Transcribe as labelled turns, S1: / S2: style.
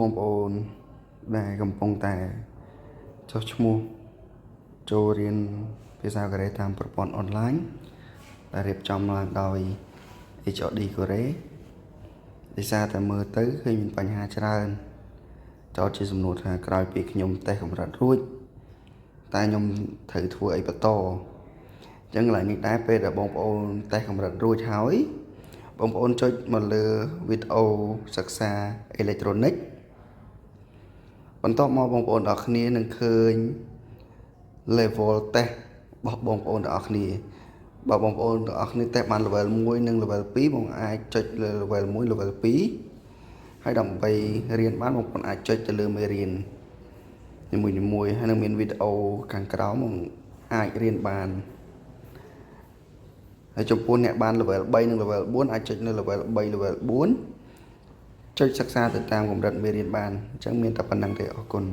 S1: បងប្អូនដែលកំពុងតែចុះឈ្មោះចូលរៀនភាសាកូរ៉េតាមប្រព័ន្ធអនឡាញដែលរៀបចំឡើងដោយ HOD កូរ៉េដោយសារតែមើលទៅឃើញមានបញ្ហាច្រើនចោទជាសំណួរថាក្រោយពីខ្ញុំតេស្តកម្រិតរួចតែខ្ញុំត្រូវធ្វើអីបន្តអញ្ចឹងឡើយនេះដែរពេលដែលបងប្អូនតេស្តកម្រិតរួចហើយបងប្អូនចុចមកលើវីដេអូសិក្សាអេឡិចត្រូនិកបន្ទាប់មកបងប្អូនទាំងអស់គ្នានឹងឃើញ level test របស់បងប្អូនទាំងអស់គ្នាបើបងប្អូនទាំងអស់គ្នាតេស្តបាន level 1 និង level 2 បងអាចចុចលើ level 1 level 2ហើយដើម្បីរៀនបានបងប្អូនអាចចុចទៅលើមេរៀននីមួយៗហើយនឹងមានវីដេអូខាងក្រោមបងអាចរៀនបានហើយចំពោះអ្នកបាន level 3 និង level 4អាចចុចនៅ level 3 level 4ចុចសិក្សាទៅតាមកម្រិតមេរៀនបានអញ្ចឹងមានតែប៉ុណ្្នឹងទេអរគុណ